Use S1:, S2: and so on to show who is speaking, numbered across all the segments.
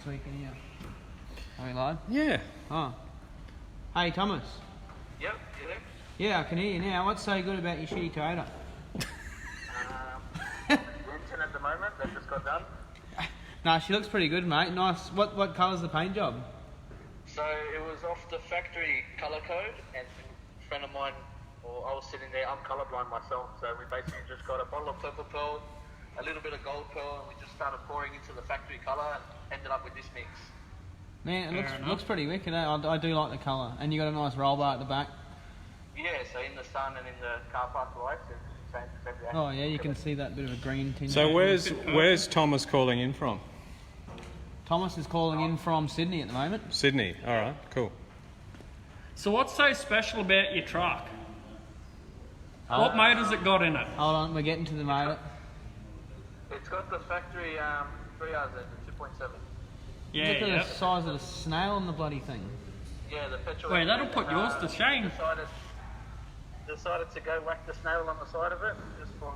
S1: weekend here. Are we live?
S2: Yeah.
S1: Oh. Hey, Thomas.
S3: Yep, you there?
S1: Yeah, I can hear you now. What's so good about your shitty Toyota?
S3: Renting at the moment, that just got done.
S1: No, she looks pretty good, mate. Nice. What colour's the paint job?
S3: So it was off the factory colour code, and a friend of mine, or I was sitting there, I'm colourblind myself, so we basically just got a bottle of purple pearl, a little bit of gold pearl, and we just started pouring into the factory colour and ended up with this mix.
S1: Man, it looks pretty wicked, eh? I do like the colour. And you got a nice roll bar at the back.
S3: Yeah, so in the sun and in the car park lights, it changes everything.
S1: Oh yeah, you can see that bit of a green tinge.
S2: So where's Thomas calling in from?
S1: Thomas is calling in from Sydney at the moment.
S2: Sydney. All right, cool.
S4: So what's so special about your truck? What motor's it got in it?
S1: Hold on, we're getting to the motor.
S3: It's got the factory 3 hours at 2.7.
S4: Yeah,
S1: Look at
S4: yeah.
S1: the size of the snail on the bloody thing.
S3: Yeah, the petrol.
S4: Wait, that'll put yours to shame.
S3: Decided to go whack the snail on the side of it, just for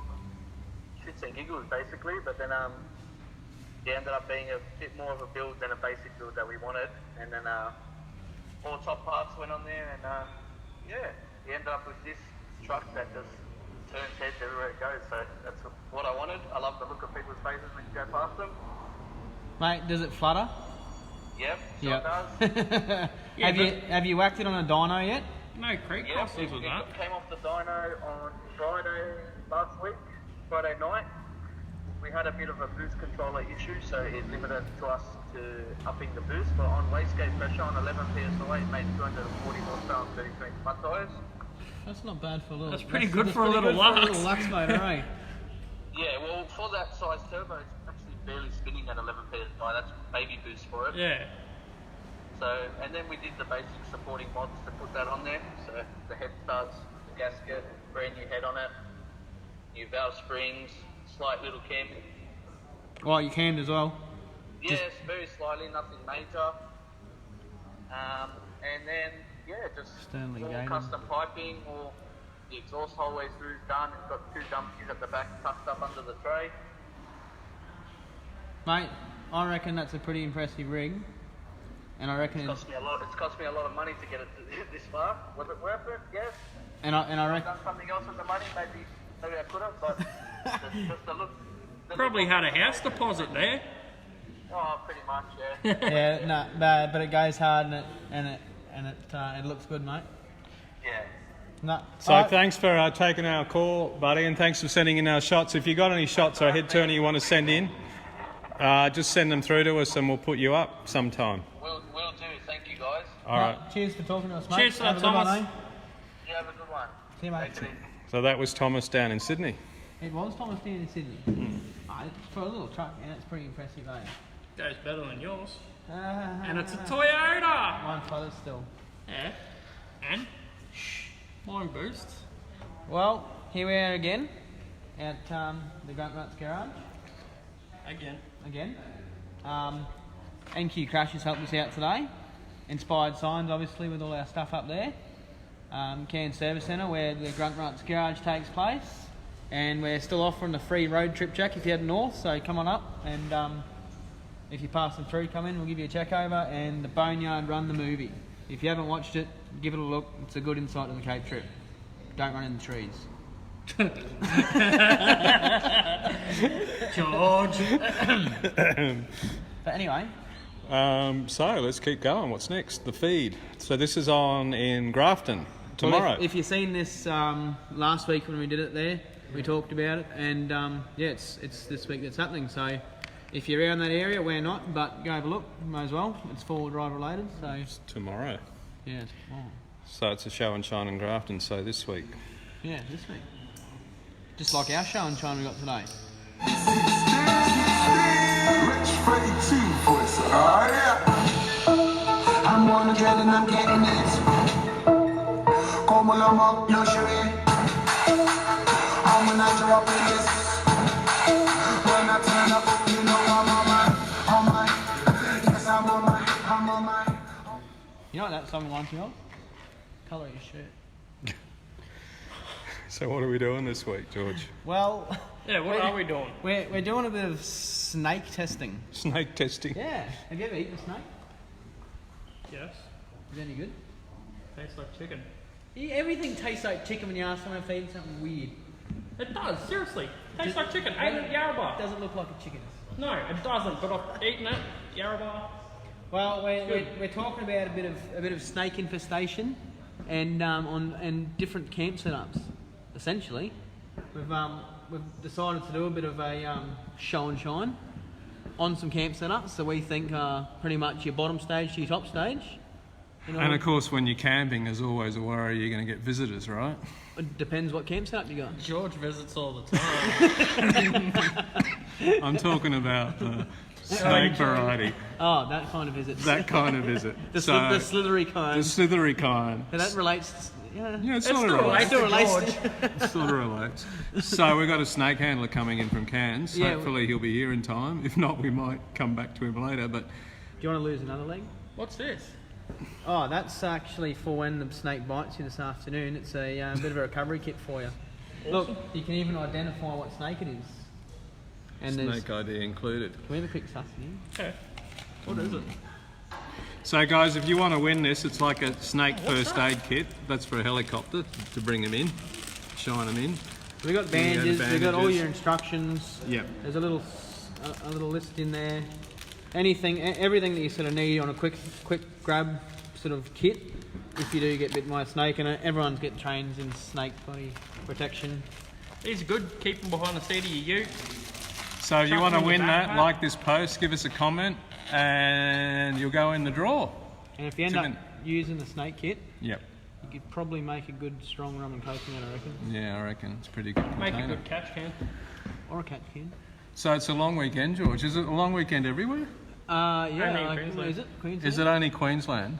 S3: shits and giggles basically, but then it ended up being a bit more of a build than a basic build that we wanted, and then all top parts went on there, and yeah, we ended up with this truck that just turns heads everywhere it goes, so that's what I wanted. I love the look of people's faces when you go past them.
S1: Mate, does it flutter?
S3: Yep, sure
S1: Yep.
S3: does.
S1: Have you whacked it on a dyno yet?
S4: No creek
S3: Yep,
S4: crosses with
S3: it
S4: that.
S3: came off the dyno on Friday last week, Friday night. We had a bit of a boost controller issue, so it limited to us to upping the boost, but on wastegate pressure on 11 PSI it made 240 horsepower and 33 mud tyres.
S1: That's not bad for a little.
S4: That's pretty good for a little Lux.
S1: Lux motor, eh?
S3: Yeah, well, for that size turbo, it's actually barely spinning at 11 PSI. That's baby boost for it.
S4: Yeah.
S3: So, and then we did the basic supporting mods to put that on there. So the head studs, the gasket, brand new head on it, new valve springs, slight little cam.
S1: Oh, you cammed as well.
S3: Yes, very slightly, nothing major. And then, yeah, just
S1: Stanley
S3: all
S1: Gator.
S3: custom piping, all the exhaust hallways through done. It's got 2 dumpsters at the back tucked up under the tray.
S1: Mate, I reckon that's a pretty impressive rig. And I reckon
S3: It's cost me a lot of money to get it this far. Was it worth it? Yes.
S1: and I
S3: If I'd
S1: reckon
S3: done something else with the money, maybe I could have, but just the look.
S4: Probably had a house deposit there.
S3: Oh, pretty much, yeah.
S1: yeah, no, but it goes hard and it looks good, mate.
S3: Yeah.
S1: No.
S2: So thanks for taking our call, buddy, and thanks for sending in our shots. If you got any shots or head turner you want to send in, just send them through to us and we'll put you up sometime.
S3: Will do. Thank you, guys.
S2: All right.
S1: Cheers for talking to us, mate.
S4: Cheers for that,
S1: Have a good one,
S4: Thomas.
S1: eh?
S3: You have a good one.
S1: See you, mate.
S3: Take it easy.
S2: So that was Thomas down in Sydney.
S1: It was Thomas down in Sydney. For a little truck, yeah, it's pretty impressive, eh?
S4: Goes better than yours.
S1: And
S4: And it's a Toyota.
S1: Mine flutters still.
S4: Yeah. And mine boosts.
S1: Well, here we are again at the Grunt Ruts Garage. Again. NQ Crash has helped us out today. Inspired Signs, obviously, with all our stuff up there. Cairns Service Centre, where the Grunt Ruts Garage takes place. And we're still offering the free road trip, Jack, if you head north. So come on up, and if you're passing through, come in, we'll give you a check over. And the Boneyard Run the movie. If you haven't watched it, give it a look. It's a good insight to the Cape trip. Don't run in the trees.
S4: George.
S1: But anyway,
S2: So let's keep going. What's next? The feed. So this is on in Grafton tomorrow.
S1: well, if you've seen this last week when we did it there, we talked about it, and yeah, it's this week that's happening. So if you're around that area, we're not, but go have a look. May as well. It's four-wheel drive related, so
S2: It's tomorrow.
S1: yeah, it's tomorrow.
S2: So it's a show and shine in Grafton. So this week.
S1: Yeah, this week. Just like our show and shine we got today.
S5: I'm gonna get and I'm getting it. Come along, luxury. I'm a natural place. When I turn up, you know I'm on my. Yes, I'm on my.
S1: You know what that song reminds me of? Colour of your shirt.
S2: So what are we doing this week, George?
S1: Well,
S4: Yeah, what are we doing?
S1: we're doing a bit of snake testing.
S2: Snake testing.
S1: Yeah. Have you ever eaten a snake?
S4: Yes.
S1: Is it any good?
S4: Tastes like chicken.
S1: Yeah, everything tastes like chicken when you ask someone if they eat something weird.
S4: It does, seriously. Tastes like chicken. Ate it at Yarrabah.
S1: It doesn't look like a chicken.
S4: No, it doesn't, but I've eaten it. Yarrabah.
S1: Well, we're talking about a bit of snake infestation, and and different camp setups. Essentially, we've decided to do a bit of a show and shine on some camp setups that we think are pretty much your bottom stage to your top stage. You know,
S2: And of course, when you're camping, there's always a worry you're going to get visitors, right?
S1: it depends what camp setup you got.
S4: George visits all the time.
S2: I'm talking about the snake variety,
S1: Oh, that kind of visit.
S2: that kind of visit.
S1: the slithery kind.
S2: The slithery kind.
S1: So that relates. Yeah.
S2: Yeah, it
S4: It's
S2: sort of
S4: still
S2: relates.
S1: Still relates.
S2: It sort of relates. So we've got a snake handler coming in from Cairns.
S1: Yeah.
S2: Hopefully he'll be here in time. If not, we might come back to him later. But
S1: Do you want to lose another leg?
S4: What's this?
S1: Oh, that's actually for when the snake bites you this afternoon. It's a bit of a recovery kit for you. Look, you can even identify what snake it is. And
S2: snake ID included.
S1: Can we have a quick suss in here?
S4: Okay. What is it?
S2: So guys, if you want to win this, it's like a snake first aid kit. That's for a helicopter to bring them in, shine them in.
S1: We've got bandages, we've got all your instructions.
S2: Yep.
S1: There's a little list in there. Everything that you sort of need on a quick grab sort of kit. If you do get bitten by a snake, and everyone's getting trained in snake body protection.
S4: These are good. Keep them behind the seat of your ute.
S2: So if you
S4: Chuck
S2: want to
S4: them in
S2: win
S4: your
S2: that,
S4: backpack.
S2: like this post, give us a comment, and you'll go in the draw.
S1: And if you end up using the snake kit,
S2: Yep.
S1: you could probably make a good strong rum and coconut, I reckon.
S2: Yeah, I reckon it's a pretty good
S4: Make a
S2: container.
S4: good catch can.
S1: Or a catch can.
S2: So it's a long weekend, George. Is it a long weekend everywhere?
S1: Yeah,
S4: Only in Queensland.
S1: is it Queensland?
S2: Is it only Queensland?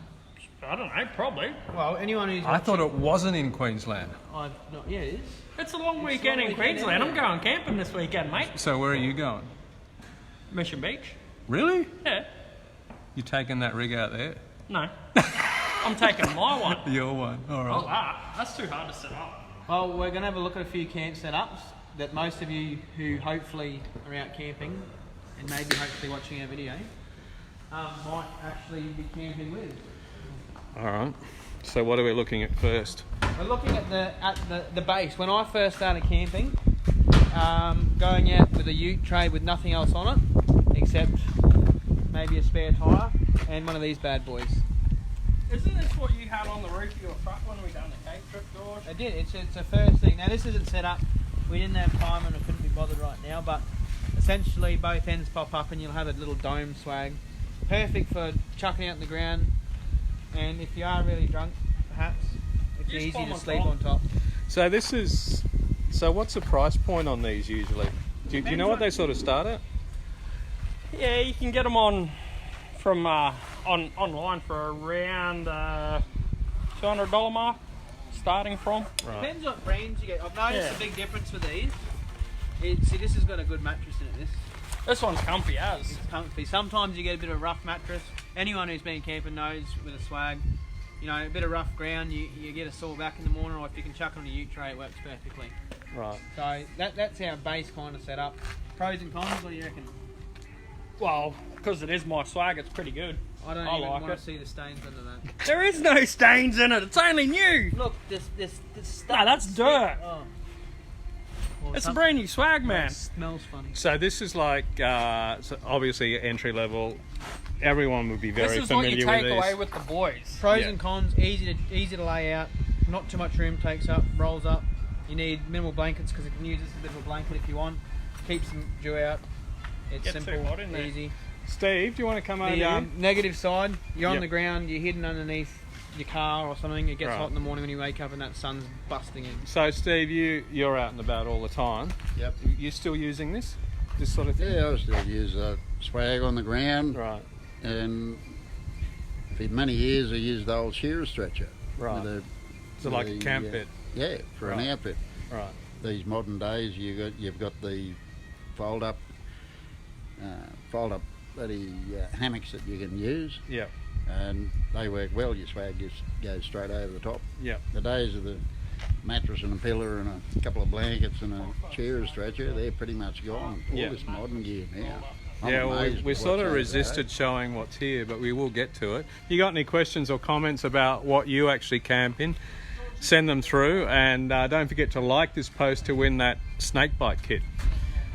S4: I don't know, probably.
S1: Well, anyone who's
S2: I thought it wasn't in Queensland.
S1: yeah, it is.
S4: It's a long weekend in Queensland. I'm going camping this weekend, mate.
S2: So where are you going?
S4: Mission Beach.
S2: Really?
S4: Yeah.
S2: You taking that rig out there?
S4: No. I'm taking my one.
S2: Your one. All right.
S4: Oh, that's too hard to set up.
S1: Well, we're going to have a look at a few camp setups that most of you who hopefully are out camping and maybe hopefully watching our video might actually be camping with.
S2: All right. So what are we looking at first?
S1: We're looking at the base. When I first started camping, going out with a ute tray with nothing else on it except maybe a spare tyre and one of these bad boys.
S4: Isn't this what you had on the roof of your truck when we done the Cape trip, George?
S1: I did. It's a first thing. Now this isn't set up. We didn't have time and I couldn't be bothered right now. But essentially, both ends pop up and you'll have a little dome swag. Perfect for chucking out in the ground. And if you are really drunk, perhaps it's
S4: Just
S1: easy
S4: climb
S1: to
S4: on
S1: sleep
S4: top.
S1: on top.
S2: So this is. So what's the price point on these usually? Do you know what they sort of start at?
S4: Yeah, you can get them on from online for around $200 mark, starting from.
S2: Right.
S1: Depends what brands you get. I've noticed
S4: Yeah.
S1: a big difference with these. See, this has got a good mattress in it.
S4: This one's comfy as.
S1: It's comfy. Sometimes you get a bit of rough mattress. Anyone who's been camping knows with a swag, you know, a bit of rough ground, you get a sore back in the morning, or if you can chuck it on a ute tray, it works perfectly.
S2: Right.
S1: So that's our base kind of setup. Pros and cons, what do you reckon?
S4: Well, because it is my swag, it's pretty good.
S1: I don't
S4: I
S1: even
S4: like
S1: want
S4: it.
S1: to see the stains under that.
S4: There is no stains in it. It's only new.
S1: Look, this stuff.
S4: No, that's dirt.
S1: Oh. Well,
S4: It's a brand new swag, man.
S1: It smells funny.
S2: So this is like so obviously entry level. Everyone would be very
S4: This is what
S2: familiar
S4: you take
S2: with these.
S4: away with the boys.
S1: Pros
S2: Yeah.
S1: and cons, easy to lay out. Not too much room takes up, rolls up. You need minimal blankets because you can use this as a bit of a blanket if you want. Keeps some dew out. It's
S4: Get too
S1: simple,
S4: hot in there.
S1: easy.
S2: Steve, do you want to come over
S1: The
S2: here?
S1: negative side, you're on
S2: Yep.
S1: the ground, you're hidden underneath your car or something. It gets
S2: Right.
S1: hot in the morning when you wake up and that sun's busting in.
S2: So Steve, you're out and about all the time.
S6: Yep.
S2: You still using this sort of thing?
S6: Yeah, I still use swag on the ground,
S2: Right.
S6: and for many years I used the old shearer stretcher.
S2: Right.
S6: With
S2: So like a camp bed.
S6: Yeah, for
S2: Right.
S6: an outfit.
S2: Right.
S6: These modern days, you've got the fold up bloody hammocks that you can use,
S2: Yep.
S6: and they work well. Your swag just goes straight over the top.
S2: Yep.
S6: The days of the mattress and a pillar and a couple of blankets and a chair stretcher, they're pretty much gone. All
S2: Yeah.
S6: this modern gear now. I'm
S2: Yeah, well,
S6: amazed
S2: we
S6: at
S2: sort
S6: what's
S2: of
S6: over
S2: resisted showing what's here, but we will get to it. You got any questions or comments about what you actually camp in? Send them through, and don't forget to like this post to win that snake bite kit.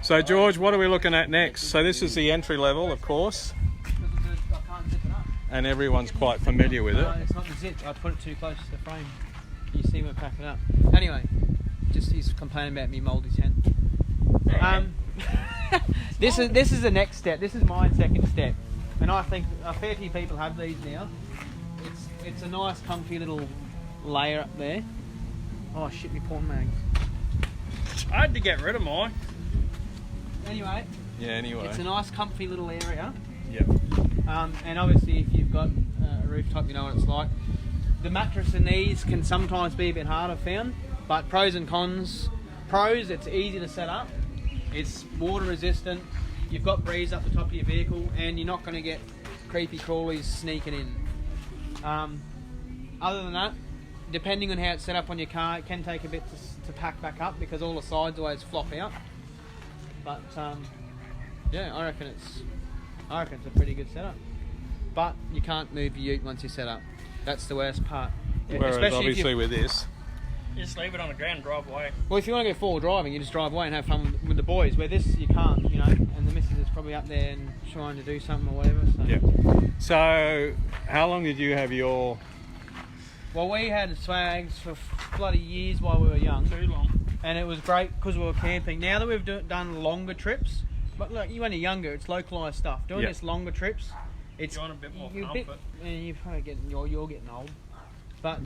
S2: So George, what are we looking at next? So this is the entry level, of course,
S1: I can't zip it up.
S2: and everyone's quite familiar with it.
S1: No, it's not the zip. I put it too close to the frame. You see me packing up. Anyway, just he's complaining about me mouldy tent. This is the next step. This is my second step, and I think a fair few people have these now. It's a nice, comfy little layer up there. Oh shit, me porn mags.
S4: I had to get rid of mine.
S1: Anyway,
S2: Yeah, anyway.
S1: it's a nice, comfy little area.
S2: Yep.
S1: And obviously, if you've got a rooftop, you know what it's like. The mattress in these can sometimes be a bit harder found, but pros and cons. Pros, it's easy to set up. It's water resistant. You've got breeze up the top of your vehicle, and you're not going to get creepy crawlies sneaking in. Other than that, depending on how it's set up on your car, it can take a bit to pack back up because all the sides always flop out. But yeah, I reckon it's a pretty good setup. But you can't move your ute once you're set up. That's the worst part.
S2: Whereas
S1: Especially if
S2: obviously with this,
S4: You just leave it on the ground and drive away.
S1: well, if you want to go forward driving, you just drive away and have fun with the boys. Where this, you can't, you know, and the missus is probably up there and trying to do something or whatever. So.
S2: yeah. So how long did you have your?
S1: Well, we had swags for bloody years while we were young,
S4: Too long.
S1: and it was great because we were camping. Now that we've done longer trips, but look, when you're younger, it's localised stuff. Doing
S2: Yeah.
S1: this longer trips, it's
S4: You want a bit more
S1: you're
S4: comfort.
S1: you're probably getting you're getting old, but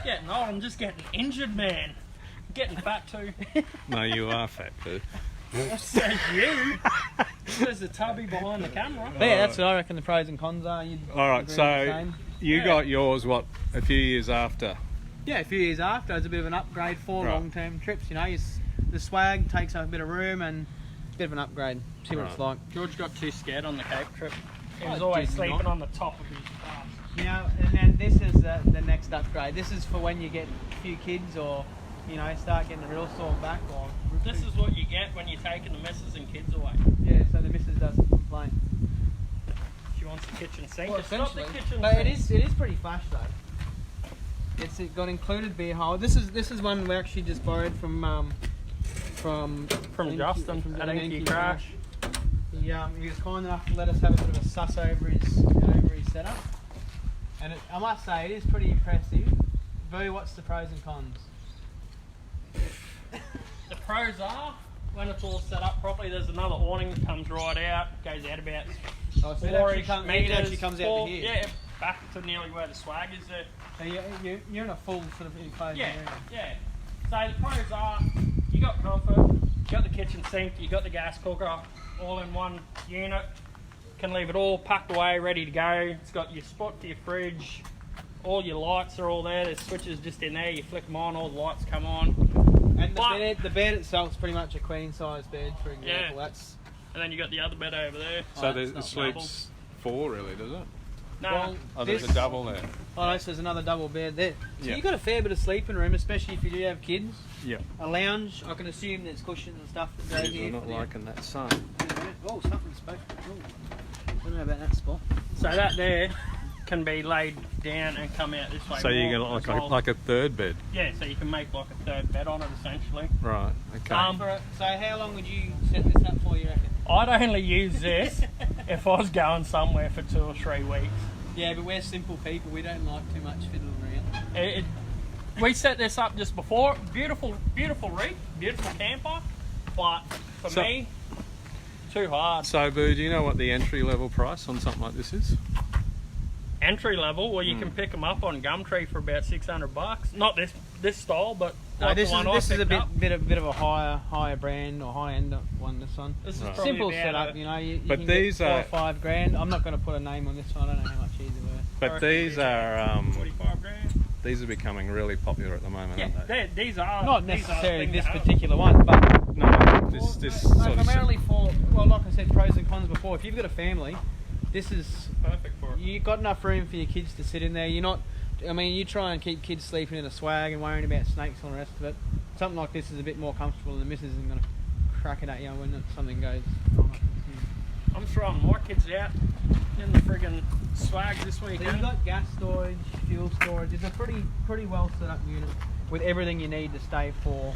S4: Getting old, I'm just getting injured, man. I'm getting fat too.
S2: No, you are fat, dude.
S4: Says you. There's the tubby behind the camera.
S1: But yeah, that's what I reckon the pros and cons are. You'd
S2: All right,
S1: agree with the
S2: so
S1: same.
S2: you
S4: Yeah.
S2: got yours what a few years after.
S1: Yeah, a few years after, it's a bit of an upgrade for
S2: Right.
S1: long-term trips. You know, the swag takes up a bit of room and a bit of an upgrade. See what it's
S2: Right.
S1: like.
S4: George got too scared on the Cape trip. He was
S1: I
S4: always
S1: did
S4: sleeping
S1: not.
S4: on the top of his car.
S1: You know, and then this is the next upgrade. This is for when you get a few kids or, you know, start getting a real sore back or...
S4: This is what you get when you're taking the missus and kids away.
S1: Yeah, so the missus doesn't complain.
S4: She wants the kitchen sink.
S1: Well,
S4: It's not the
S1: essentially.
S4: kitchen
S1: But
S4: sink.
S1: it is pretty flash though. It got included beer hole. This is one we actually just borrowed from
S4: Justin
S1: from
S4: at
S1: an
S4: Enki
S1: Enki
S4: Crash.
S1: He was kind enough to let us have a bit of a suss over his setup, and I must say it is pretty impressive. Boo, what's the pros and cons?
S4: The pros are, when it's all set up properly, there's another awning that comes right out, goes out about
S1: Oh, so it
S4: 4
S1: actually comes out to here.
S4: Yeah, back to nearly where the swag is there.
S1: So you're in a full sort of enclosed
S4: Yeah,
S1: area.
S4: yeah. So the pros are, you got comfort, you got the kitchen sink, you got the gas cooker, all in one unit. Can leave it all packed away, ready to go. It's got your spot for your fridge. All your lights are all there. There's switches just in there. You flick them on, all the lights come on.
S1: And
S4: But-
S1: the bed itself is pretty much a queen size bed, for example.
S4: Yeah.
S1: That's
S4: And then you got the other bed over there.
S2: So
S1: Oh,
S2: the,
S1: it's
S2: it
S1: not
S2: sleeps four, really, does it?
S4: No,
S1: well,
S2: Oh, there's
S1: this-
S2: a double there.
S1: Oh, no, so there's another double bed there. So
S2: Yeah.
S1: you've got a fair bit of sleeping room, especially if you do have kids.
S2: Yeah.
S1: A lounge, I can assume there's cushions and stuff that goes
S2: We're
S1: here.
S2: not
S1: for the-
S2: liking that sun.
S1: Oh, something's spoken. Oh, I don't know about that spot.
S4: so that there can be laid down and come out this way.
S2: So you
S4: more
S2: get
S4: as well.
S2: like a third bed.
S4: Yeah, so you can make like a third bed on it essentially.
S2: Right. Okay.
S1: So how long would you set this up for, you reckon?
S4: I'd only use this if I was going somewhere for 2 or 3 weeks.
S1: Yeah, but we're simple people. We don't like too much fiddling around.
S4: We set this up just before. Beautiful, beautiful rig, beautiful camper. But for
S2: So-
S4: me, too hard.
S2: So, Boo, do you know what the entry level price on something like this is?
S4: Entry level, well, you can pick them up on Gumtree for about $600. Not this style, but
S1: No,
S4: like
S1: this
S4: the one
S1: is
S4: I
S1: a
S4: picked up.
S1: bit of a higher brand or high end one. This one.
S4: This is
S2: Right.
S4: probably
S1: Simple
S4: about
S1: setup,
S4: a-
S1: you know. You
S2: But
S1: can
S2: these
S1: get 4
S2: are-
S1: or 5 grand. I'm not going to put a name on this one. I don't know how much these are worth.
S2: But
S4: reckon
S2: these are
S4: 45 grand.
S2: these are becoming really popular at the moment,
S4: Yeah,
S2: aren't they?
S4: these are
S1: Not
S4: these are
S1: necessarily
S4: things
S1: this
S4: to have.
S1: particular one, but
S2: No, this sort of
S1: primarily for, well, like I said, pros and cons before. If you've got a family, this is,
S4: Perfect for it.
S1: you've got enough room for your kids to sit in there. You're not I mean, you try and keep kids sleeping in a swag and worrying about snakes and all the rest of it. Something like this is a bit more comfortable, and the missus isn't going to crack it at you when something goes wrong.
S4: I'm throwing my kids out in the friggin' swag this
S1: So
S4: weekend.
S1: you've got gas storage, fuel storage. It's a pretty well set up unit with everything you need to stay for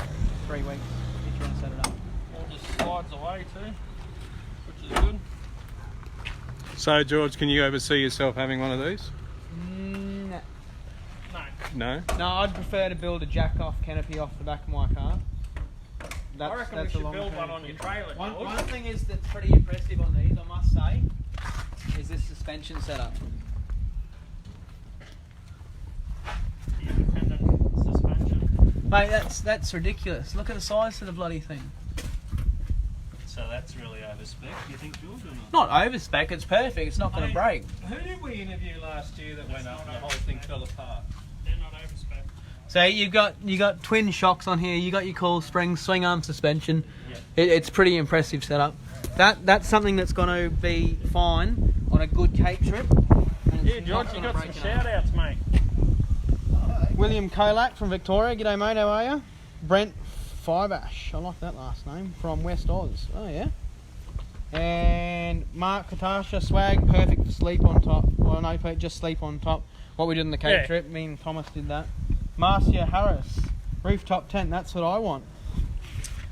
S1: 3 weeks if you want to set it up.
S4: All just slides away too, which is good.
S2: So, George, can you ever see yourself having one of these?
S1: No.
S2: No?
S1: No, I'd prefer to build a jack-off canopy off the back of my car.
S4: I reckon we should build one on your trailer,
S1: One
S4: George.
S1: thing is that's pretty impressive on these, I must say, is this suspension setup.
S4: The independent suspension.
S1: Mate, that's ridiculous. Look at the size of the bloody thing.
S7: So that's really over spec, you think, George, or not?
S1: Not over spec, it's perfect, it's not going to break.
S7: Who did we interview last year that went up and the whole thing fell apart?
S4: They're not over spec.
S1: So you got twin shocks on here, you got your coil springs, swing arm suspension.
S7: Yeah.
S1: It's pretty impressive setup. That's something that's going to be fine on a good Cape trip. And
S4: Yeah,
S1: it's
S4: George,
S1: not
S4: you
S1: gonna
S4: got some
S1: break it
S4: shout outs, mate.
S1: William Kolak from Victoria. G'day mate, how are you? Brent Fibash, I like that last name, from West Oz. Oh yeah. And Mark Katasha, swag, perfect for sleep on top. Well no, Pete, just sleep on top. What we did in the Cape
S4: Yeah.
S1: trip, me and Thomas did that. Marcia Harris, rooftop tent, that's what I want.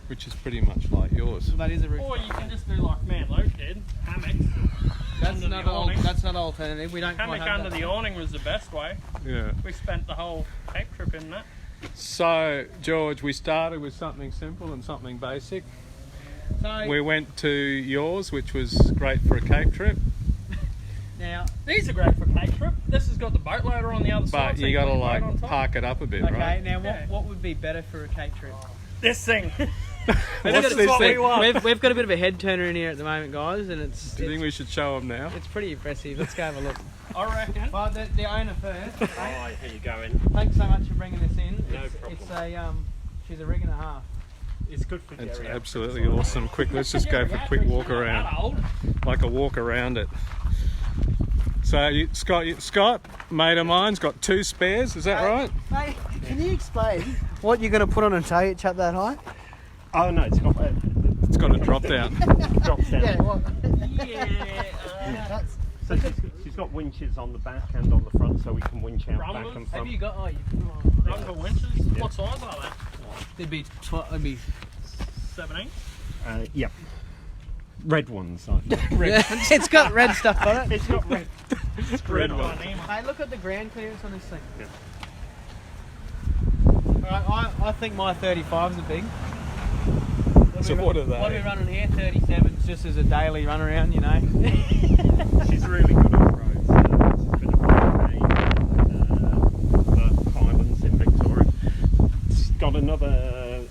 S2: Which is pretty much like yours.
S1: So that is a rooftop.
S4: Or you can just do like me and Luke did, hammock.
S1: That's
S4: under the
S1: another
S4: awning.
S1: that's another alternative. We don't quite
S4: Hammock
S1: have
S4: under
S1: that.
S4: the awning was the best way.
S2: Yeah.
S4: We spent the whole Cape trip in that.
S2: So, George, we started with something simple and something basic.
S1: So
S2: We went to yours, which was great for a Cape trip,
S1: now,
S4: These are great for a Cape trip. This has got the boat loader on the other side.
S2: but
S4: so
S2: you got to
S4: can put the boat on
S2: like
S4: top.
S2: park it up a bit,
S1: okay,
S2: right?
S1: now
S4: Yeah.
S1: what would be better for a Cape trip?
S4: This thing.
S2: What's
S4: is
S2: this
S4: what we
S2: thing?
S4: want.
S1: We've got a bit of a head turner in here at the moment, guys, and it's
S2: Do you think we should show them now?
S1: it's pretty impressive. Let's go have a look.
S4: I reckon.
S1: Well, the owner first.
S7: Oh, here you go in.
S1: Thanks so much for bringing this in.
S7: No
S1: It's
S7: problem.
S1: a she's a rig and a half.
S7: It's good for
S2: It's
S7: Gary.
S2: absolutely awesome. Quick, let's just go for a quick walk around.
S4: That old.
S2: Like a walk around it. So, Scott, mate of mine's got 2 spares, is that right?
S1: Mate, can you explain what you're going to put on a tow hitch up that high?
S7: Oh no, it's got
S2: It's got a drop down.
S7: drops down.
S1: what?
S4: Yeah.
S7: So she's got winches on the back and on the front, so we can winch out back
S4: Rumblers?
S7: and
S1: Have
S7: front.
S1: you got? Oh, you put them on.
S4: Run for winches. What size are they?
S1: It'd be
S4: 17.
S7: Yep. Red ones. I think.
S1: yeah, it's got red stuff on it.
S7: It's got red.
S2: Red
S4: Oh,
S2: one.
S4: name.
S1: Hey, look at the ground clearance on this thing.
S7: Yeah.
S1: Alright, I think my 35s are big.
S2: So what are
S1: What are we
S2: they?
S1: running here? 37s just as a daily run around, you know.
S7: She's really good on roads. She's been a the Highlands in Victoria. It's got another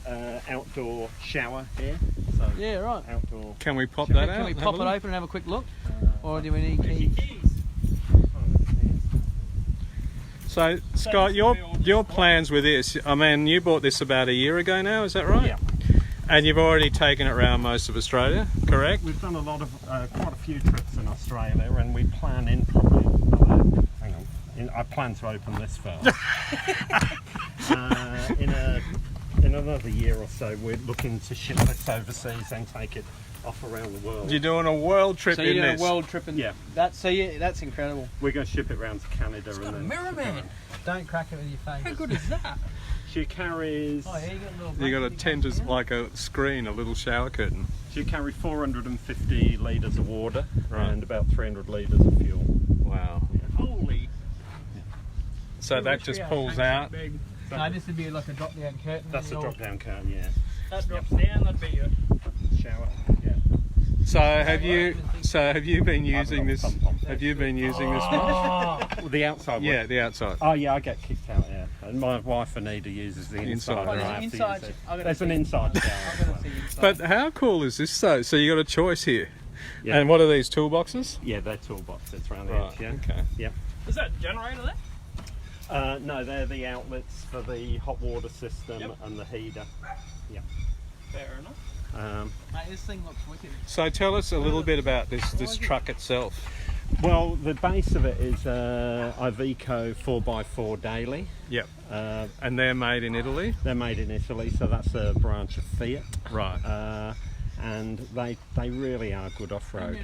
S7: outdoor shower here. So
S1: Yeah, right.
S7: outdoor.
S2: Can we pop
S1: Can
S2: that
S1: we,
S2: out?
S1: can we
S2: and have
S1: pop
S2: a
S1: it
S2: look?
S1: open and have a quick look? Or do we need keys?
S2: So, Scott, your plans with this, I mean, you bought this about a year ago now, is that right?
S7: Yeah.
S2: And you've already taken it around most of Australia, correct?
S7: We've done a lot of quite a few trips in Australia, and we plan in probably. Hang on, I plan to open this first. In another year or so, we're looking to ship this overseas and take it off around the world.
S2: You're doing a world trip
S1: So
S2: in
S1: you're doing
S2: this.
S1: a world trip and
S7: Yeah.
S1: that's incredible.
S7: We're going to ship it around to Canada, and then
S4: Mirror man.
S1: Don't crack it with your face.
S4: How good is that?
S7: she carries.
S1: Oh, here you got a little.
S2: You got a
S1: blanket
S2: tent
S1: comes
S2: as
S1: in.
S2: like a screen, a little shower curtain.
S7: She carry 450 litres of water
S2: Right.
S7: and about 300 litres of fuel.
S2: Wow.
S4: Holy.
S2: So that just pulls out.
S4: Big.
S1: No, this would be like a drop down curtain.
S7: That's a
S1: You're-
S7: drop down curtain, yeah.
S4: That drops down. That'd be your
S7: Shower, yeah.
S2: So have you been using this?
S7: Pump on.
S2: Have you been using this one?
S4: Oh.
S7: Well, the outside one.
S2: Yeah, the outside.
S7: Oh yeah, I get kicked out. Yeah, and my wife Anita uses the inside.
S2: Inside,
S7: and
S2: right.
S7: I have to
S1: Inside,
S7: use it.
S1: I'm gonna
S7: There's an
S1: see-
S7: inside shower.
S1: I'm gonna see inside.
S2: But how cool is this though? So you got a choice here.
S7: Yeah.
S2: And what are these toolboxes?
S7: Yeah, they're toolboxes around the
S2: Right.
S7: edge. Yeah.
S2: Okay.
S7: Yeah.
S4: Is that a generator there?
S7: No, they're the outlets for the hot water system
S4: Yep.
S7: and the heater.
S4: Fair enough.
S1: Mate, this thing looks wicked.
S2: So tell us a little bit about this truck itself.
S7: Well, the base of it is Iveco 4x4 daily.
S2: Yep. And they're made in Italy?
S7: They're made in Italy, so that's a branch of Fiat.
S2: Right.
S7: And they really are good off-road.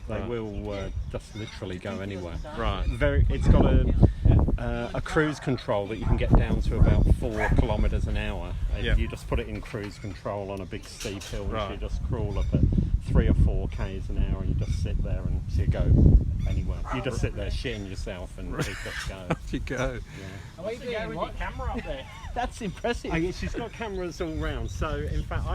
S7: They will just literally go anywhere.
S2: Right.
S7: It's got a cruise control that you can get down to about 4 kilometres an hour.
S2: Yep.
S7: You just put it in cruise control on a big steep hill,
S2: Right.
S7: and you just crawl up at 3 or 4 k's an hour, and you just sit there and you go anywhere. You just sit there shitting yourself and keep it going.
S2: Off you go.
S4: What's the go with your camera up there?
S1: That's impressive.
S7: She's got cameras all round, so in fact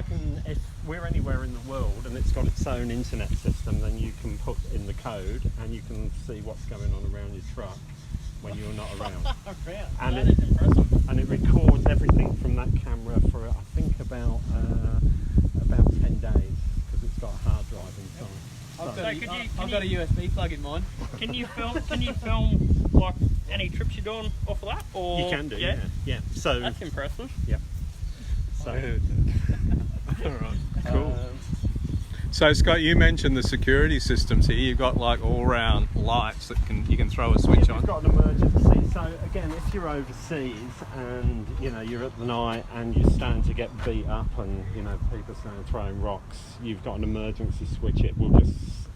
S7: if we're anywhere in the world and it's got its own internet system, then you can put in the code and you can see what's going on around your truck when you're not around. And
S4: That is impressive.
S7: And it records everything from that camera for I think about 10 days, because it's got a hard drive inside.
S1: I've got a USB plug in mine.
S4: Can you film like any trips you're doing off of that? Or
S7: You can do, yeah. So
S4: That's impressive.
S7: yeah. So
S2: All right. Cool. So Scott, you mentioned the security systems here. You've got like all-round lights that you can throw a switch on.
S7: We've got an emergency. So again, if you're overseas and you're at the night and you're starting to get beat up and people starting throwing rocks, you've got an emergency switch. It will just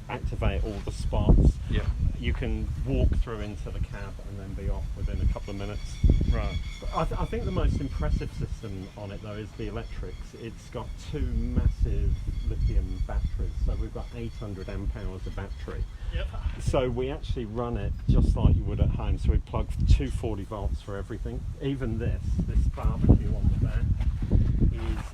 S7: activate all the spots.
S2: Yeah.
S7: You can walk through into the cab and then be off within a couple of minutes.
S2: Right.
S7: But I think the most impressive system on it though is the electrics. It's got 2 massive lithium batteries, so we've got 800 amp hours of battery.
S4: Yep.
S7: So we actually run it just like you would at home. So we plug 240 volts for everything. Even this barbecue on the back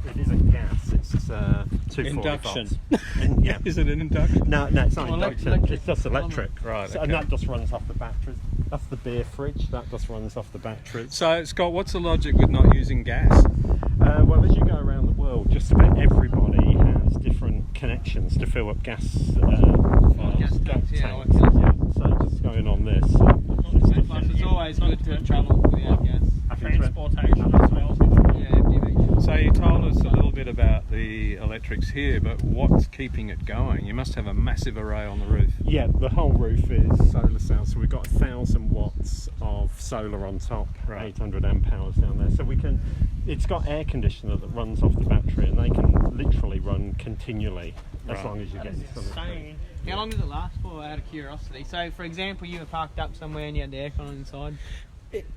S7: it isn't gas. It's 240
S2: Induction.
S7: volts. And, yeah.
S2: Is it an induction?
S7: No, it's not induction.
S1: electric.
S7: It's just electric.
S2: Right,
S7: So,
S2: okay.
S7: and that just runs off the batteries. That's the beer fridge. That just runs off the batteries.
S2: So Scott, what's the logic with not using gas?
S7: Well, as you go around the world, just about everybody has different connections to fill up gas
S1: Gas tanks, yeah,
S7: tanks.
S1: like
S7: Yeah. So just going on this.
S1: Plus, it's always good to travel without gas.
S4: Transportation as well.
S1: Yeah, MTV.
S2: So you told us a little bit about the electrics here, but what's keeping it going? You must have a massive array on the roof.
S7: Yeah, the whole roof is solar cells. So we've got 1,000 watts of solar on top,
S2: Right.
S7: 800 amp hours down there. So it's got air conditioner that runs off the battery, and they can literally run continually as
S2: Right.
S7: long as you get into something.
S4: Insane.
S1: How long does it last for, out of curiosity? So, for example, you were parked up somewhere and you had the aircon inside.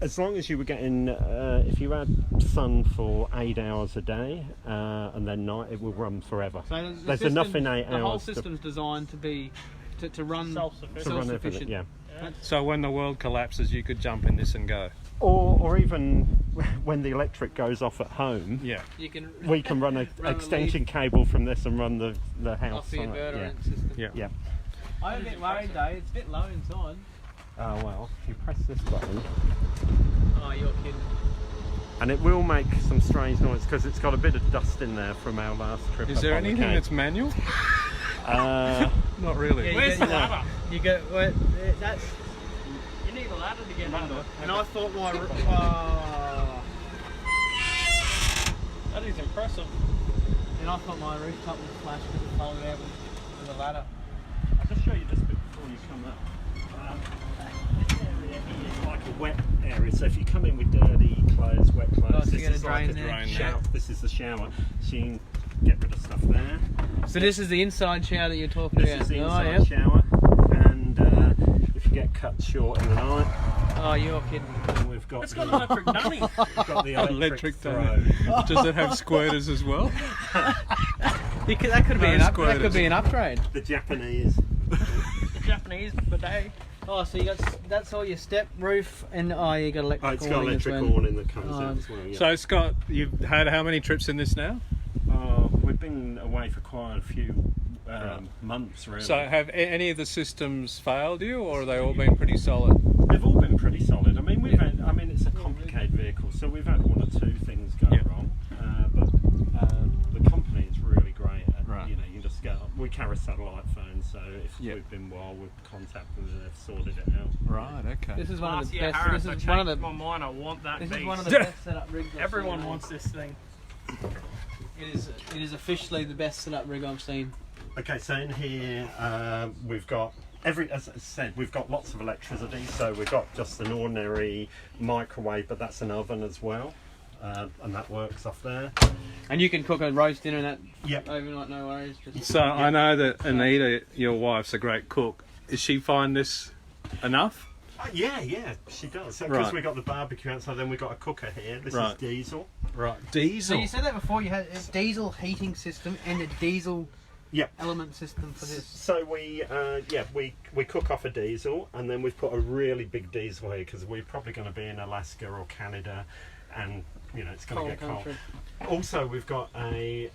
S7: As long as you were getting, if you had sun for 8 hours a day and then night, it will run forever.
S1: So
S7: There's enough in 8 hours.
S1: The whole system's designed to be to run
S4: Self-sufficient.
S7: to run everything. Yeah.
S2: So when the world collapses, you could jump in this and go.
S7: Or even when the electric goes off at home,
S2: Yeah.
S1: You can
S7: we can run an
S1: Run a
S7: extension cable from this and run the house.
S1: off the
S7: on it.
S1: inverter
S7: Yeah.
S1: and system.
S2: Yeah.
S7: Yeah.
S1: I don't get worried though. It's a bit low inside.
S7: Oh well, if you press this button,
S1: Oh, you're kidding.
S7: and it will make some strange noise because it's got a bit of dust in there from our last trip.
S2: Is
S7: up
S2: there
S7: on the
S2: anything
S7: cave.
S2: that's manual? Not really.
S1: Yeah,
S4: Where's the ladder?
S1: You go. Well, that's.
S4: You need a ladder to get under.
S1: And I thought my. Oh,
S4: That is impressive.
S1: and I thought my rooftop would flash because it folded out with a ladder.
S7: I'll just show you this bit before you come up. This area here is like a wet area, so if you come in with dirty clothes, wet clothes,
S1: Oh, so
S7: this
S1: you get a
S7: is like
S1: drain there.
S2: Drain
S7: shower. This is the shower, so you can get rid of stuff there.
S1: So this is the inside shower that you're talking
S7: This
S1: about.
S7: is the
S1: Oh,
S7: inside
S1: yep.
S7: shower, and if you get cut short in the night,
S1: Oh, you're kidding.
S7: then we've got
S4: It's
S7: the,
S4: got electric dummy.
S7: we've got the electric throw.
S2: Does it have squirters as well?
S1: That could be
S2: No
S1: that
S2: squirters.
S1: could be an upgrade.
S7: The Japanese.
S4: The Japanese bidet.
S1: Oh, so you got that's all your step roof and you got electric.
S7: Oh, it's got
S1: awning as
S7: electric
S1: well.
S7: awning that comes
S1: Oh.
S7: out as well. Yeah.
S2: So Scott, you've had how many trips in this now?
S7: We've been away for quite a few months, really.
S2: So have any of the systems failed you, or have they all been pretty solid?
S7: They've all been pretty solid. I mean, it's a complicated vehicle, so we've had 1 or 2 things go
S2: Yeah.
S7: wrong. But the company is really great. At,
S2: Right.
S7: You know, you just go. We carry satellite phones, so if
S2: Yeah.
S7: we've been wild, we've contacted them and they've sorted it out.
S2: Right. Okay.
S1: This is one of the
S4: Yeah,
S1: best.
S4: Harris,
S1: This
S4: I
S1: is one of
S4: changed
S1: the.
S4: my mind. I want that
S1: This
S4: beast.
S1: is one of the best set up rigs. I've
S4: Everyone
S1: seen,
S4: wants this thing.
S1: It is officially the best set up rig I've seen.
S7: Okay, so in here we've got as I said, we've got lots of electricity. So we've got just an ordinary microwave, but that's an oven as well, and that works off there.
S1: And you can cook a roast dinner and that
S7: Yep.
S1: overnight, no worries. Just
S2: So I know that Anita, your wife's a great cook. Does she find this enough?
S7: Yeah, she does. Because
S2: Right.
S7: we've got the barbecue outside, then we've got a cooker here. This
S2: Right.
S7: is diesel.
S2: Right.
S1: So
S2: Diesel.
S1: you said that before. You had a diesel heating system and a diesel
S7: Yep.
S1: element system for this.
S7: So we cook off a diesel, and then we've put a really big diesel here because we're probably going to be in Alaska or Canada, and it's going to get
S1: country.
S7: cold. Also, we've got a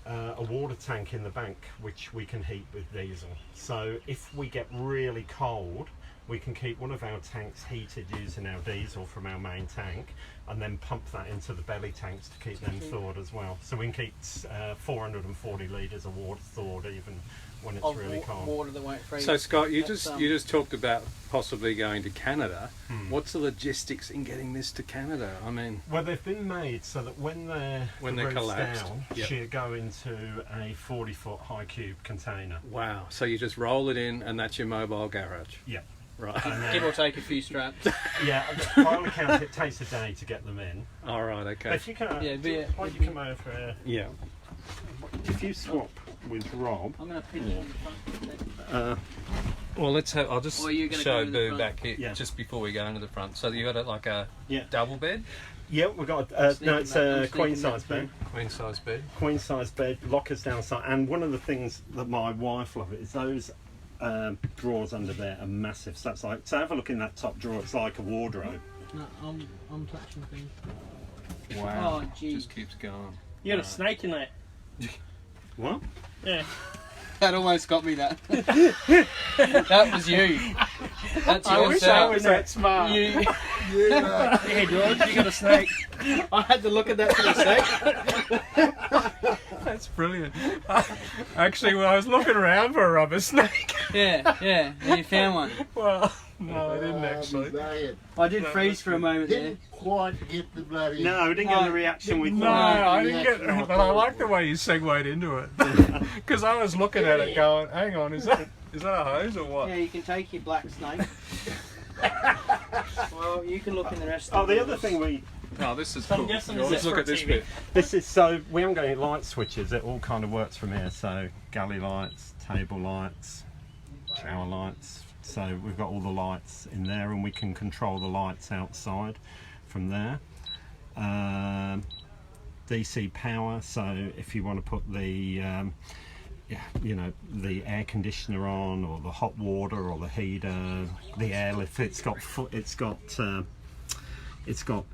S7: water tank in the bank which we can heat with diesel. So if we get really cold, we can keep one of our tanks heated using our diesel from our main tank, and then pump that into the belly tanks to keep them thawed as well. So we can keep 440 litres of water thawed even when it's really cold.
S1: Water that won't freeze.
S2: So Scott, you
S1: That's,
S2: just talked about possibly going to Canada. What's the logistics in getting this to Canada? I mean,
S7: Well, they've been made so that when they're
S2: collapsed,
S7: down,
S2: yep.
S7: she'll go into a 40-foot high cube container.
S2: wow. So you just roll it in, and that's your mobile garage,
S7: Yeah.
S2: right?
S7: And
S1: give or take a few straps.
S7: yeah, by all accounts, it takes a day to get them in.
S2: All right.
S7: But
S2: Okay.
S7: if you can,
S1: Yeah,
S7: you come over here.
S2: Yeah.
S7: If you swap with Rob,
S1: I'm going to pitch in the front.
S2: Well, let's have. I'll just
S1: Or you're gonna
S2: show
S1: go in the
S2: Boo
S1: front?
S2: back here
S7: Yeah.
S2: just before we go into the front. So you got it like a
S7: Yeah.
S2: double bed,
S7: yeah, we've got
S1: Sneaking
S7: no, it's
S1: back, I'm
S7: a
S1: sneaking
S7: queen size
S1: back
S7: bed.
S2: queen size bed.
S7: Queen size bed, lockers downside, and one of the things that my wife loves is those drawers under there are massive. So that's like, so have a look in that top drawer. It's like a wardrobe.
S1: No, I'm touching things.
S2: Wow.
S1: Oh, gee.
S2: Just keeps going.
S4: You got a snake in there.
S7: What?
S4: Yeah.
S1: That almost got me. That. That was you. That's
S4: I
S1: your
S4: wish I
S1: setup.
S4: was that smart.
S1: You,
S4: Yeah, George, you got a snake.
S1: I had to look at that for a sec.
S2: That's brilliant. Actually, well, I was looking around for a rubber snake.
S1: Yeah, and you found one.
S2: Well, no, I didn't actually.
S1: I did freeze for a moment there.
S6: Didn't quite get the bloody.
S7: No, we didn't get the reaction we
S2: No,
S7: thought.
S2: I didn't get it, but I like the way you segued into it. Because I was looking at it going, hang on, is that a hose or what?
S1: Yeah, you can take your black snake. Well, you can look in the rest
S7: Oh,
S1: of
S7: the other thing
S2: Oh, this is
S4: So I'm
S2: cool.
S4: guessing
S2: Let's
S4: this is
S2: look
S4: for
S2: at this
S4: TV.
S2: bit.
S7: this is, so we haven't got any light switches. It all kind of works from here. So galley lights, table lights, shower lights. So we've got all the lights in there, and we can control the lights outside from there. DC power. So if you want to put the the air conditioner on, or the hot water, or the heater, the airlift, it's got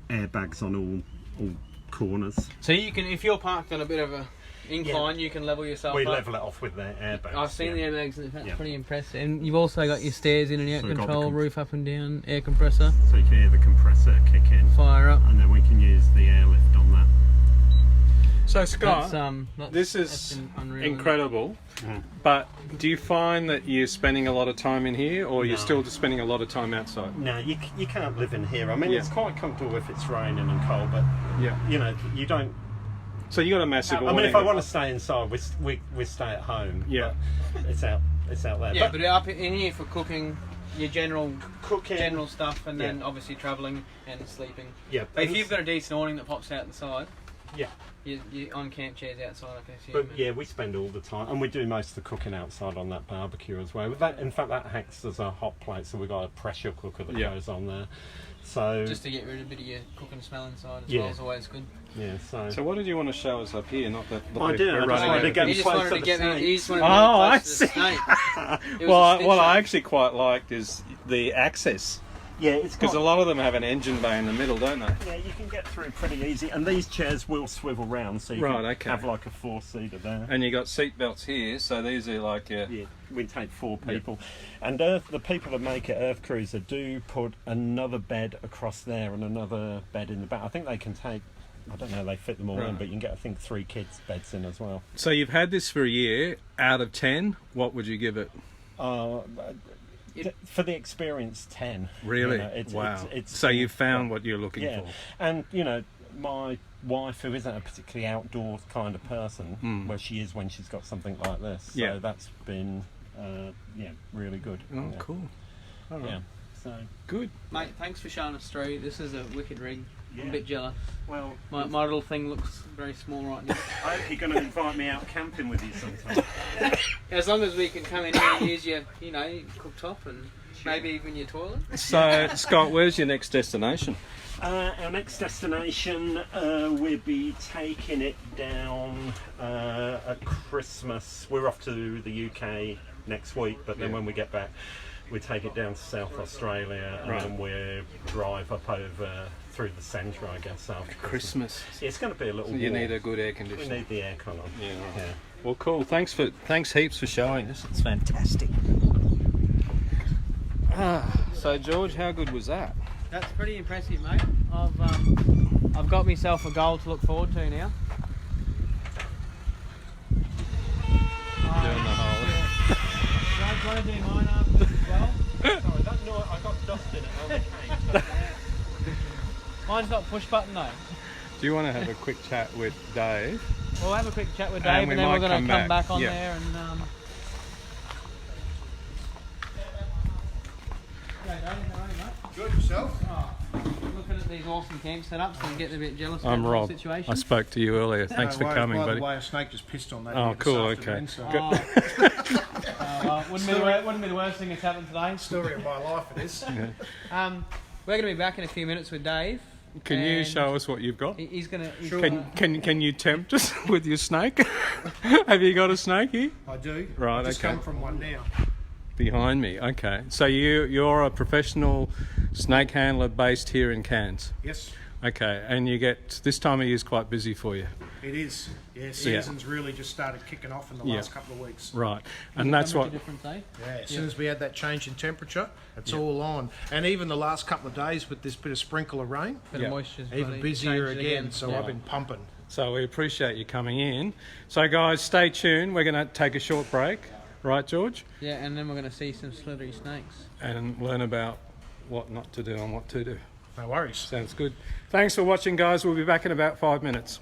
S7: airbags on all corners.
S1: So you can, if you're parked on a bit of a incline, you can level yourself
S7: We
S1: up.
S7: level it off with the airbags.
S1: I've seen
S7: yeah.
S1: the airbags, and that's
S7: Yeah.
S1: pretty impressive. And you've also got your stairs in and out
S7: So we've got
S1: control,
S7: the
S1: roof up and down, air compressor,
S7: So you can hear the compressor kick in,
S1: fire up.
S7: and then we can use the airlift on that.
S2: So Scott,
S1: This
S2: is
S1: unreal,
S2: incredible. But do you find that you're spending a lot of time in here, or you're
S7: No.
S2: still just spending a lot of time outside?
S7: No, you can't live in here. I mean,
S2: Yeah.
S7: it's quite comfortable if it's raining and cold, but
S2: Yeah.
S7: you don't.
S2: So you got a massive
S7: I mean,
S2: awning.
S7: if I want to stay inside, we stay at home.
S2: Yeah.
S7: but it's out there.
S1: Yeah, but up in here for cooking, your general
S7: cooking.
S1: stuff, and then
S7: Yeah.
S1: obviously travelling and sleeping.
S7: Yeah,
S1: But if you've got a decent awning that pops out the side,
S7: yeah,
S1: you on camp chairs outside, I can assume.
S7: but yeah, we spend all the time, and we do most of the cooking outside on that barbecue as well. That, in fact, that acts as a hot plate, so we've got a pressure cooker that
S2: Yeah.
S7: goes on there. So
S1: Just to get rid of a bit of your cooking smell inside as
S7: Yeah.
S1: well is always good.
S7: yeah,
S2: So what did you want to show us up here? Not that
S7: I do. I just wanted to get
S1: He just
S7: close
S1: wanted
S7: to
S1: to
S7: the
S1: get me.
S7: snake.
S1: He just wanted to
S2: Oh,
S1: get
S2: I
S1: close to the
S2: see.
S1: snake. It was
S2: Well,
S1: a
S2: what I
S1: snake.
S2: actually quite liked is the access,
S7: Yeah, it's
S2: because a
S7: got,
S2: lot of them have an engine bay in the middle, don't they?
S7: yeah, you can get through pretty easy, and these chairs will swivel round, so you
S2: Right,
S7: can
S2: okay.
S7: have like a 4-seater there.
S2: And you got seat belts here, so these are like your...
S7: Yeah, we take 4 people, and the people that make it, Earth Cruiser, do put another bed across there and another bed in the back. I think they can take, I don't know, they fit them all in,
S2: Right.
S7: but you can get, I think, 3 kids' beds in as well.
S2: So you've had this for a year. Out of 10, what would you give it?
S7: For the experience, 10.
S2: Really?
S7: You know,
S2: Wow.
S7: It's
S2: So you found what you're looking
S7: yeah,
S2: for.
S7: and my wife, who isn't a particularly outdoor kind of person, where she is when she's got something like this, so
S2: Yeah.
S7: that's been yeah, really good.
S2: Oh,
S7: yeah.
S2: cool. All right.
S7: Yeah. So
S2: Good.
S1: Mate, thanks for showing us through. This is a wicked rig. I'm a
S7: Yeah.
S1: bit jealous.
S7: well,
S1: My little thing looks very small right now.
S7: I hope you're going to invite me out camping with you sometime.
S1: As long as we can come in here and use your, cooktop and maybe even your toilet.
S2: So, Scott, where's your next destination?
S7: Our next destination, we'll be taking it down at Christmas. We're off to the UK next week, but then when we get back, we take it down to South Australia, and then we drive up over through the centre, I guess, after Christmas. Yeah, it's going to be a little.
S2: So you
S7: warm.
S2: need a good air
S7: We
S2: conditioner.
S7: need the aircon on.
S2: Yeah. Well, cool. Thanks heaps for showing us. It's fantastic. So George, how good was that?
S1: That's pretty impressive, mate. I've got myself a goal to look forward to now.
S2: Doing the whole.
S1: Do you want to do mine afterwards as well?
S7: Sorry, that night I got dust in it on the cake.
S1: Mine's not push button though.
S2: Do you want to have a quick chat with Dave?
S1: We'll have a quick chat with
S2: And
S1: Dave
S2: we
S1: and then we're
S2: might
S1: going to
S2: come
S1: come
S2: back.
S1: back on
S2: Yeah.
S1: there and
S5: Good yourself.
S1: looking at these awesome camp setups and getting a bit jealous
S2: I'm
S1: about the
S2: Rob.
S1: whole situation.
S2: I spoke to you earlier. Thanks for coming,
S5: by
S2: buddy.
S5: the way, a snake just pissed on that.
S2: Oh,
S5: here this
S2: cool.
S5: afternoon,
S2: Okay.
S5: so-
S1: Well, wouldn't be the worst thing that's happened today.
S5: Story of my life it is.
S1: We're going to be back in a few minutes with Dave.
S2: Can you
S1: and
S2: show us what you've got?
S1: He's going to.
S2: Can you tempt us with your snake? Have you got a snake here?
S5: I do.
S2: Right,
S5: I've just
S2: okay.
S5: come from one now.
S2: Behind me. Okay. So you're a professional snake handler based here in Cairns.
S5: Yes,
S2: Okay. And you get this time of year is quite busy for you.
S5: it is. Yeah, season's really just started kicking off in the last couple of weeks.
S2: Right. And that's what.
S1: Different day.
S5: Yeah, as soon as we had that change in temperature, it's all on. And even the last couple of days with this bit of sprinkle of rain,
S1: Bit of moisture's
S5: even
S1: bloody
S5: busier
S1: changed it
S5: again. So I've been pumping.
S2: So we appreciate you coming in. So guys, stay tuned. We're going to take a short break, right, George,
S1: Yeah, and then we're going to see some slithery snakes.
S2: and learn about what not to do and what to do.
S5: No worries.
S2: Sounds good. Thanks for watching, guys. We'll be back in about 5 minutes.